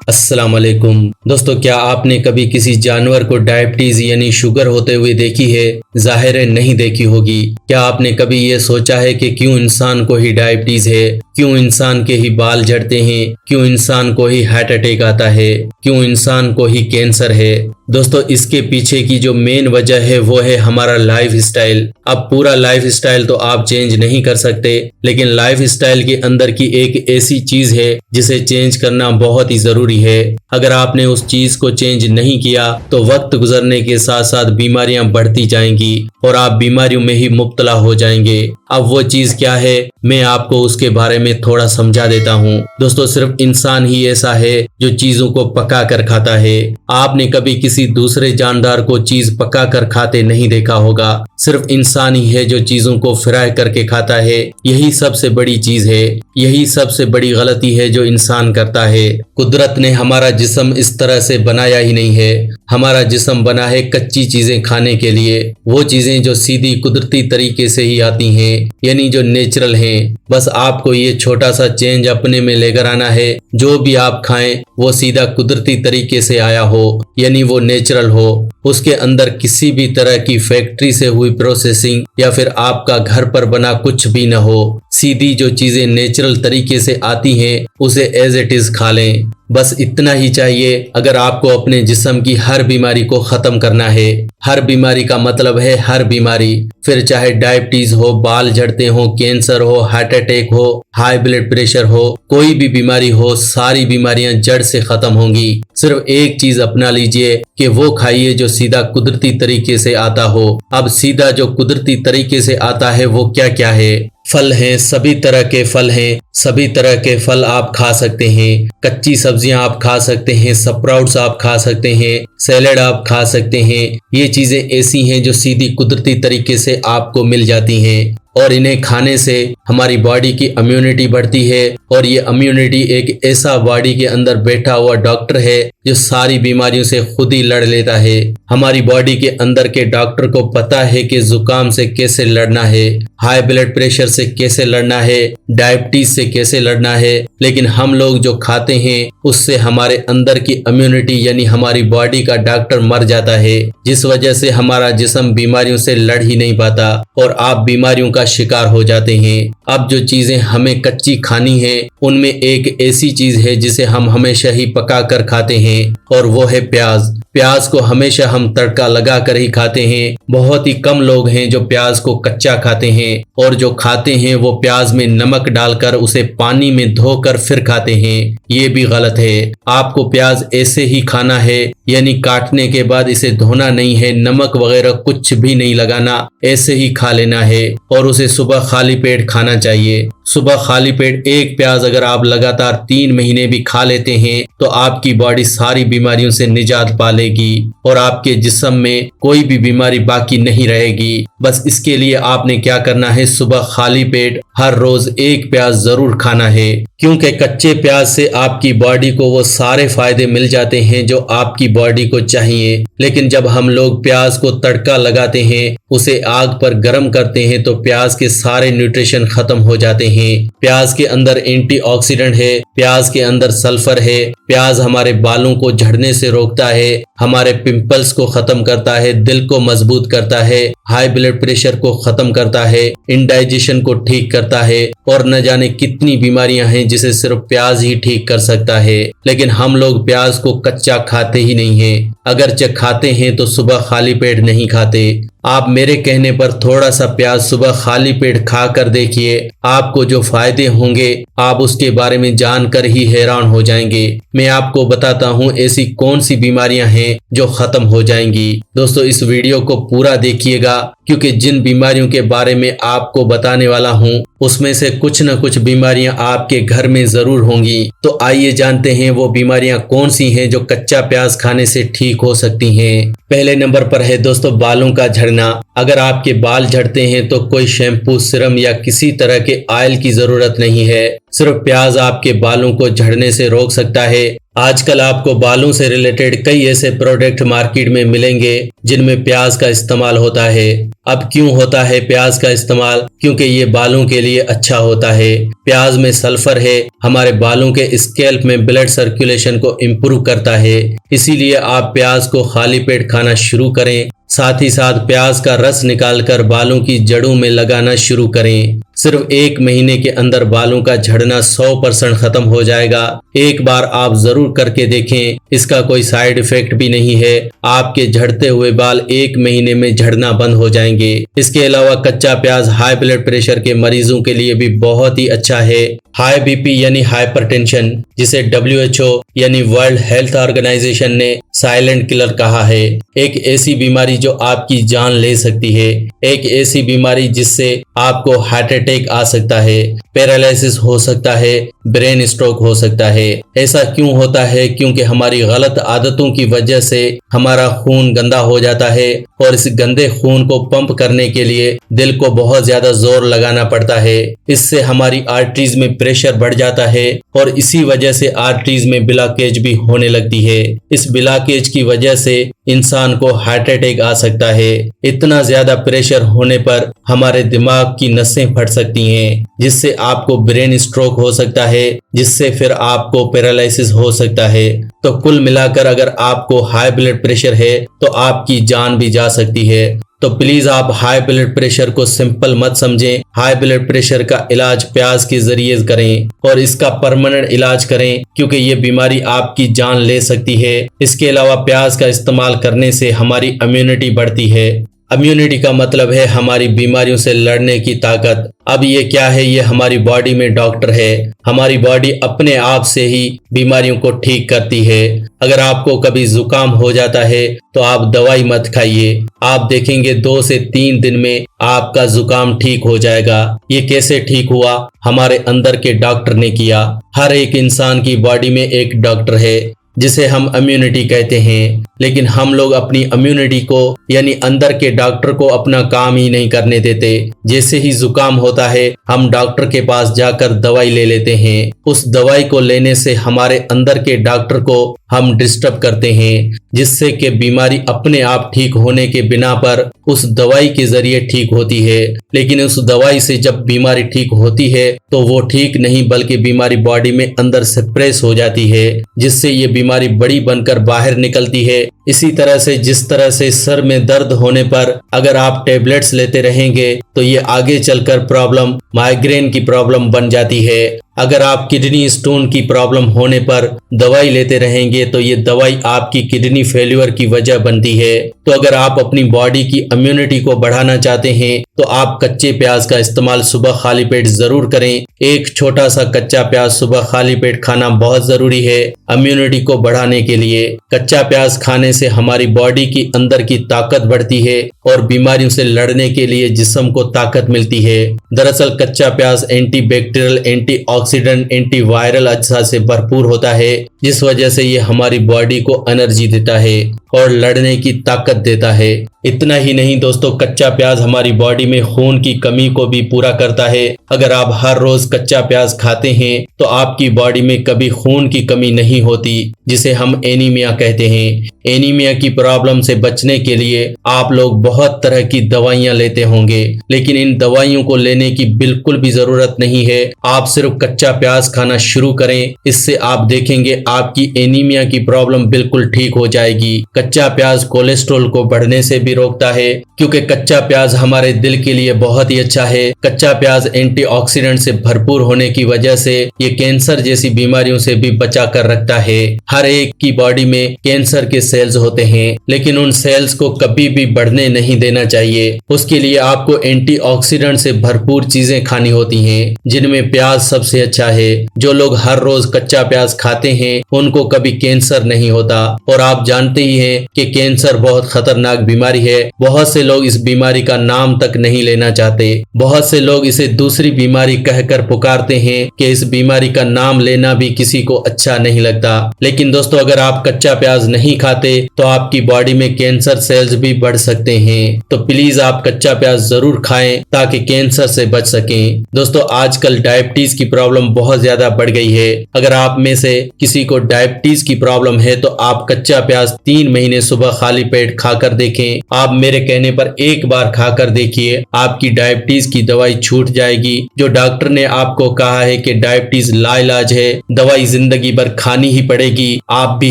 अस्सलाम वालेकुम दोस्तों, क्या आपने कभी किसी जानवर को डायबिटीज यानी शुगर होते हुए देखी है? जाहिर है नहीं देखी होगी। क्या आपने कभी ये सोचा है कि क्यों इंसान को ही डायबिटीज है, क्यों इंसान के ही बाल झड़ते हैं, क्यों इंसान को ही हार्ट अटैक आता है, क्यों इंसान को ही कैंसर है? दोस्तों, इसके पीछे की जो मेन वजह है वो है हमारा लाइफ स्टाइल। अब पूरा लाइफ स्टाइल तो आप चेंज नहीं कर सकते, लेकिन लाइफ स्टाइल के अंदर की एक ऐसी चीज है जिसे चेंज करना बहुत ही जरूरी है। अगर आपने उस चीज को चेंज नहीं किया तो वक्त गुजरने के साथ साथ बीमारियां बढ़ती जाएंगी और आप बीमारियों में ही मुब्तला हो जाएंगे। अब वो चीज क्या है, मैं आपको उसके बारे में थोड़ा समझा देता हूँ। दोस्तों, सिर्फ इंसान ही ऐसा है जो चीजों को पका कर खाता है। आपने कभी किसी दूसरे जानदार को चीज पका कर खाते नहीं देखा होगा। सिर्फ इंसान ही है जो चीजों को फ्राई करके खाता है। यही सबसे बड़ी चीज है, यही सबसे बड़ी गलती है जो इंसान करता है। कुदरत ने हमारा जिस्म इस तरह से बनाया ही नहीं है। हमारा जिस्म बना है कच्ची चीजें खाने के लिए, वो चीजें जो सीधी कुदरती तरीके से ही आती हैं, यानी जो नेचुरल हैं। बस आपको ये छोटा सा चेंज अपने में लेकर आना है। जो भी आप खाएं वो सीधा कुदरती तरीके से आया हो, यानी वो नेचुरल हो। उसके अंदर किसी भी तरह की फैक्ट्री से हुई प्रोसेसिंग या फिर आपका घर पर बना कुछ भी न हो। सीधी जो चीजें नेचुरल तरीके से आती हैं उसे एज इट इज खा लें। बस इतना ही चाहिए। अगर आपको अपने जिस्म की हर बीमारी को खत्म करना है, हर बीमारी का मतलब है हर बीमारी, फिर चाहे डायबिटीज हो, बाल झड़ते हो, कैंसर हो, हार्ट अटैक हो, हाई ब्लड प्रेशर हो, कोई भी बीमारी हो, सारी बीमारियां जड़ से खत्म होंगी। सिर्फ एक चीज अपना लीजिए कि वो खाइए जो सीधा कुदरती तरीके से आता हो। अब सीधा जो कुदरती तरीके से आता है वो क्या क्या है? फल हैं, सभी तरह के फल हैं, सभी तरह के फल आप खा सकते हैं। कच्ची सब्जियां आप खा सकते हैं, स्प्राउट्स आप खा सकते हैं, सैलेड आप खा सकते हैं। ये चीजें ऐसी हैं जो सीधी कुदरती तरीके से आपको मिल जाती हैं और इन्हें खाने से हमारी बॉडी की इम्यूनिटी बढ़ती है। और ये इम्यूनिटी एक ऐसा बॉडी के अंदर बैठा हुआ डॉक्टर है जो सारी बीमारियों से खुद ही लड़ लेता है। हमारी बॉडी के अंदर के डॉक्टर को पता है कि जुकाम से कैसे लड़ना है, हाई ब्लड प्रेशर से कैसे लड़ना है, डायबिटीज से कैसे लड़ना है। लेकिन हम लोग जो खाते हैं उससे हमारे अंदर की इम्यूनिटी यानी हमारी बॉडी का डॉक्टर मर जाता है, जिस वजह से हमारा जिस्म बीमारियों से लड़ ही नहीं पाता और आप बीमारियों का शिकार हो जाते हैं। अब जो चीजें हमें कच्ची खानी है उनमें एक ऐसी चीज है जिसे हम हमेशा ही पका कर खाते हैं और वो है प्याज। प्याज को हमेशा हम तड़का लगा कर ही खाते हैं। बहुत ही कम लोग हैं जो प्याज को कच्चा खाते हैं, और जो खाते हैं वो प्याज में नमक डालकर उसे पानी में धोकर फिर खाते हैं। ये भी गलत है। आपको प्याज ऐसे ही खाना है, यानी काटने के बाद इसे धोना नहीं है, नमक वगैरह कुछ भी नहीं लगाना, ऐसे ही खा लेना है और उसे सुबह खाली पेट खाना चाहिए। सुबह खाली पेट एक प्याज अगर आप लगातार 3 महीने भी खा लेते हैं तो आपकी बॉडी सारी बीमारियों से निजात पा लेगी और आपके जिस्म में कोई भी बीमारी बाकी नहीं रहेगी। बस इसके लिए आपने क्या करना है, सुबह खाली पेट हर रोज एक प्याज जरूर खाना है, क्योंकि कच्चे प्याज से आपकी बॉडी को वो सारे फायदे मिल जाते हैं जो आपकी बॉडी को चाहिए। लेकिन जब हम लोग प्याज को तड़का लगाते हैं, उसे आग पर गर्म करते हैं, तो प्याज के सारे न्यूट्रिशन खत्म हो जाते हैं। प्याज के अंदर एंटीऑक्सीडेंट है, प्याज के अंदर सल्फर है। प्याज हमारे बालों को झड़ने से रोकता है, हमारे पिंपल्स को खत्म करता है, दिल को मजबूत करता है, हाई ब्लड प्रेशर को खत्म करता है, इंडाइजेशन को ठीक करता है और न जाने कितनी बीमारियां हैं जिसे सिर्फ प्याज ही ठीक कर सकता है। लेकिन हम लोग प्याज को कच्चा खाते ही नहीं हैं। अगर खाते हैं तो सुबह खाली पेट नहीं खाते। आप मेरे कहने पर थोड़ा सा प्याज सुबह खाली पेट खा कर देखिए, आपको जो फायदे होंगे आप उसके बारे में जानकर ही हैरान हो जाएंगे। मैं आपको बताता हूँ ऐसी कौन सी बीमारियां हैं जो खत्म हो जाएंगी। दोस्तों, इस वीडियो को पूरा देखिएगा, क्योंकि जिन बीमारियों के बारे में आपको बताने वाला हूँ उसमें से कुछ न कुछ बीमारियां आपके घर में जरूर होंगी। तो आइए जानते हैं वो बीमारियां कौन सी हैं जो कच्चा प्याज खाने से ठीक हो सकती हैं। पहले नंबर पर है दोस्तों बालों का झड़ना। अगर आपके बाल झड़ते हैं तो कोई शैम्पू, सिरम या किसी तरह के ऑयल की जरूरत नहीं है। सिर्फ प्याज आपके बालों को झड़ने से रोक सकता है। आजकल आपको बालों से रिलेटेड कई ऐसे प्रोडक्ट मार्केट में मिलेंगे जिनमें प्याज का इस्तेमाल होता है। अब क्यों होता है प्याज का इस्तेमाल? क्योंकि ये बालों के लिए अच्छा होता है। प्याज में सल्फर है, हमारे बालों के स्कैल्प में ब्लड सर्कुलेशन को इम्प्रूव करता है। इसीलिए आप प्याज को खाली पेट खाना शुरू करें। साथ ही साथ प्याज का रस निकालकर बालों की जड़ों में लगाना शुरू करें। सिर्फ 1 महीने के अंदर बालों का झड़ना 100% खत्म हो जाएगा। एक बार आप जरूर करके देखें, इसका कोई साइड इफेक्ट भी नहीं है। आपके झड़ते हुए बाल 1 महीने में झड़ना बंद हो जाएंगे। इसके अलावा कच्चा प्याज हाई ब्लड प्रेशर के मरीजों के लिए भी बहुत ही अच्छा है। हाई बीपी यानी हाइपरटेंशन, जिसे WHO यानी वर्ल्ड हेल्थ ऑर्गेनाइजेशन ने साइलेंट किलर कहा है, एक ऐसी बीमारी जो आपकी जान ले सकती है। एक ऐसी बीमारी जिससे आपको हार्ट अटैक आ सकता है, पैरालिसिस हो सकता है, ब्रेन स्ट्रोक हो सकता है। ऐसा क्यों होता है? क्योंकि हमारी गलत आदतों की वजह से हमारा खून गंदा हो जाता है और इस गंदे खून को पंप करने के लिए दिल को बहुत ज्यादा जोर लगाना पड़ता है। इससे हमारी आर्टरीज में प्रेशर बढ़ जाता है और इसी वजह से आर्टरीज में ब्लॉकेज भी होने लगती है। इस ब्लॉकेज की वजह से इंसान को हार्ट अटैक आ सकता है। इतना ज्यादा प्रेशर होने पर हमारे दिमाग की नसें फट सकती हैं, जिससे आपको ब्रेन स्ट्रोक हो सकता है, जिससे फिर आपको पैरालिसिस हो सकता है। तो कुल मिलाकर अगर आपको हाई ब्लड प्रेशर है तो आपकी जान भी जा सकती है। तो प्लीज आप हाई ब्लड प्रेशर को सिंपल मत समझें। हाई ब्लड प्रेशर का इलाज प्याज के जरिए करें और इसका परमानेंट इलाज करें, क्योंकि ये बीमारी आपकी जान ले सकती है। इसके अलावा प्याज का इस्तेमाल करने से हमारी इम्यूनिटी बढ़ती है। इम्यूनिटी का मतलब है हमारी बीमारियों से लड़ने की ताकत। अब ये क्या है? ये हमारी बॉडी में डॉक्टर है। हमारी बॉडी अपने आप से ही बीमारियों को ठीक करती है। अगर आपको कभी जुकाम हो जाता है तो आप दवाई मत खाइए। आप देखेंगे 2 से 3 दिन में आपका जुकाम ठीक हो जाएगा। ये कैसे ठीक हुआ? हमारे अंदर के डॉक्टर ने किया। हर एक इंसान की बॉडी में एक डॉक्टर है जिसे हम इम्यूनिटी कहते हैं, लेकिन हम लोग अपनी इम्यूनिटी को यानी अंदर के डॉक्टर को अपना काम ही नहीं करने देते। जैसे ही जुकाम होता है हम डॉक्टर के पास जाकर दवाई ले लेते हैं। उस दवाई को लेने से हमारे अंदर के डॉक्टर को हम डिस्टर्ब करते हैं, जिससे कि बीमारी अपने आप ठीक होने के बिना पर उस दवाई के जरिए ठीक होती है। लेकिन उस दवाई से जब बीमारी ठीक होती है तो वो ठीक नहीं, बल्कि बीमारी बॉडी में अंदर से प्रेस हो जाती है, जिससे ये बीमारी बड़ी बनकर बाहर निकलती है। इसी तरह से जिस तरह से सर में दर्द होने पर अगर आप टेबलेट्स लेते रहेंगे तो ये आगे चलकर प्रॉब्लम माइग्रेन की प्रॉब्लम बन जाती है। अगर आप किडनी स्टोन की प्रॉब्लम होने पर दवाई लेते रहेंगे तो ये दवाई आपकी किडनी फेल्यूर की वजह बनती है। तो अगर आप अपनी बॉडी की इम्यूनिटी को बढ़ाना चाहते हैं तो आप कच्चे प्याज का इस्तेमाल सुबह खाली पेट जरूर करें। एक छोटा सा कच्चा प्याज सुबह खाली पेट खाना बहुत जरूरी है इम्यूनिटी को बढ़ाने के लिए। कच्चा प्याज खाने से हमारी बॉडी की अंदर की ताकत बढ़ती है और बीमारियों से लड़ने के लिए जिस्म को ताकत मिलती है। दरअसल कच्चा प्याज एंटीबैक्टीरियल, एंटीऑक्सीडेंट, एंटीवायरल अज्जा से भरपूर होता है, जिस वजह से ये हमारी बॉडी को एनर्जी देता है और लड़ने की ताकत देता है। इतना ही नहीं दोस्तों, कच्चा प्याज हमारी बॉडी में खून की कमी को भी पूरा करता है। अगर आप हर रोज कच्चा प्याज खाते हैं तो आपकी बॉडी में कभी खून की कमी नहीं होती, जिसे हम एनीमिया कहते हैं। एनीमिया की प्रॉब्लम से बचने के लिए आप लोग बहुत तरह की दवाइयां लेते होंगे, लेकिन इन दवाइयों को लेने की बिल्कुल भी जरूरत नहीं है। आप सिर्फ कच्चा प्याज खाना शुरू करें, इससे आप देखेंगे आपकी एनीमिया की प्रॉब्लम बिल्कुल ठीक हो जाएगी। कच्चा प्याज कोलेस्ट्रॉल को बढ़ने से भी रोकता है, क्योंकि कच्चा प्याज हमारे दिल के लिए बहुत ही अच्छा है। कच्चा प्याज एंटीऑक्सीडेंट से भरपूर होने की वजह से ये कैंसर जैसी बीमारियों से भी बचा कर रखता है। हर एक की बॉडी में कैंसर के सेल्स होते हैं, लेकिन उन सेल्स को कभी भी बढ़ने नहीं देना चाहिए। उसके लिए आपको एंटीऑक्सीडेंट से भरपूर चीजें खानी होती हैं, जिनमें प्याज सबसे अच्छा है। जो लोग हर रोज कच्चा प्याज खाते हैं उनको कभी कैंसर नहीं होता। और आप जानते ही हैं कि कैंसर बहुत खतरनाक बीमारी है। बहुत से लोग इस बीमारी का नाम तक नहीं लेना चाहते। बहुत से लोग इसे दूसरी बीमारी कहकर पुकारते हैं कि इस बीमारी का नाम लेना भी किसी को अच्छा नहीं लगता। लेकिन दोस्तों, अगर आप कच्चा प्याज नहीं खाते तो आपकी बॉडी में कैंसर सेल्स भी बढ़ सकते हैं। तो प्लीज आप कच्चा प्याज जरूर खाएं ताकि कैंसर से बच सकें। दोस्तों आजकल डायबिटीज की प्रॉब्लम बहुत ज्यादा बढ़ गई है। अगर आप में से किसी को डायबिटीज की प्रॉब्लम है तो आप कच्चा प्याज 3 महीने सुबह खाली पेट खाकर देखें। आप मेरे कहने पर एक बार खाकर देखिए, आपकी डायबिटीज की दवाई छूट जाएगी। जो डॉक्टर ने आपको कहा है कि डायबिटीज लाइलाज है, दवाई जिंदगी भर खानी ही पड़ेगी, आप भी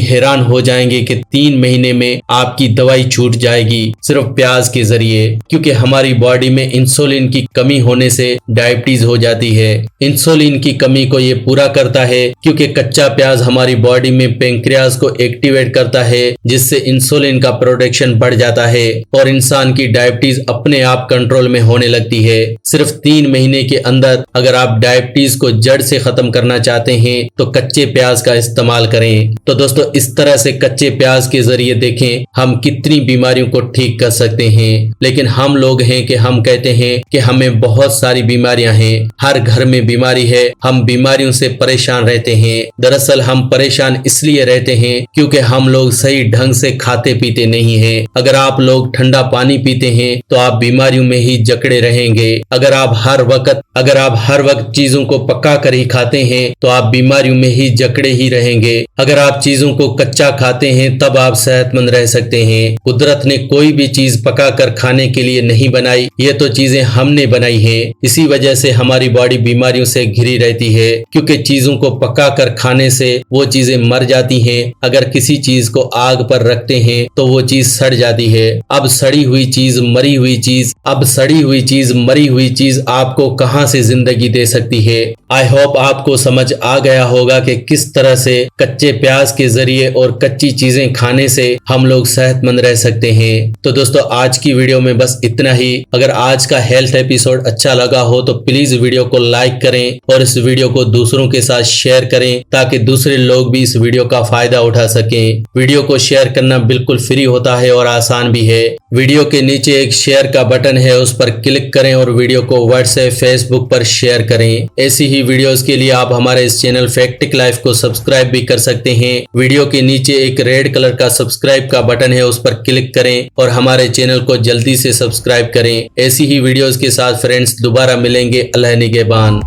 हैरान हो जाएंगे कि 3 महीने में आपकी दवाई छूट जाएगी सिर्फ प्याज के जरिए। क्योंकि हमारी बॉडी में इंसुलिन की कमी होने से डायबिटीज हो जाती है। इंसुलिन की कमी को ये पूरा करता है क्योंकि कच्चा प्याज हमारी बॉडी में पेंक्रियाज को एक्टिवेट करता है, जिससे इंसुलिन का प्रोडक्शन बढ़ जाता है और इंसान की डायबिटीज अपने आप कंट्रोल में होने लगती है। सिर्फ 3 महीने के अंदर अगर आप डायबिटीज को जड़ से खत्म करना चाहते हैं तो कच्चे प्याज का इस्तेमाल करें। तो दोस्तों इस तरह से कच्चे प्याज के जरिए देखें हम कितनी बीमारियों को ठीक कर सकते हैं। लेकिन हम लोग हैं कि हम कहते हैं कि हमें बहुत सारी बीमारियां हैं, हर घर में बीमारी है, हम बीमारियों से परेशान रहते हैं। दरअसल हम परेशान इसलिए रहते हैं क्योंकि हम लोग सही ढंग से खाते पीते नहीं हैं। अगर आप लोग ठंडा पानी पीते हैं तो आप बीमारियों में ही जकड़े रहेंगे। अगर आप हर वक्त चीजों को पका कर ही खाते हैं तो आप बीमारियों में ही जकड़े ही रहेंगे। अगर आप चीजों को कच्चा खाते हैं तब आप सेहतमंद रह सकते हैं। कुदरत ने कोई भी चीज पका कर खाने के लिए नहीं बनाई, ये तो चीजें हमने बनाई हैं। इसी वजह से हमारी बॉडी बीमारियों से घिरी रहती है क्योंकि चीजों को पका कर खाने से वो चीजें मर जाती हैं। अगर किसी चीज को आग पर रखते हैं तो वो चीज सड़ जाती है। अब सड़ी हुई चीज मरी हुई चीज आपको कहां से जिंदगी दे सकती है। आई होप आपको समझ आ गया होगा कि किस तरह से कच्चे प्याज के जरिए और कच्ची चीजें खाने से हम लोग सेहतमंद रह सकते हैं। तो दोस्तों आज की वीडियो में बस इतना ही। अगर आज का हेल्थ एपिसोड अच्छा लगा हो तो प्लीज वीडियो को लाइक करें और इस वीडियो को दूसरों के साथ शेयर करें ताकि दूसरे लोग भी इस वीडियो का फायदा उठा सकें। वीडियो को शेयर करना बिल्कुल फ्री होता है और आसान भी है। वीडियो के नीचे एक शेयर का बटन है, उस पर क्लिक करें और वीडियो को व्हाट्सएप फेसबुक पर शेयर करें। ऐसी ही वीडियोस के लिए आप हमारे इस चैनल फैक्टिक लाइफ को सब्सक्राइब भी कर सकते हैं। वीडियो के नीचे एक रेड कलर का सब्सक्राइब का बटन है, उस पर क्लिक करें और हमारे चैनल को जल्दी से सब्सक्राइब करें। ऐसी ही वीडियोस के साथ फ्रेंड्स दोबारा मिलेंगे। अल्लाह निगहबान।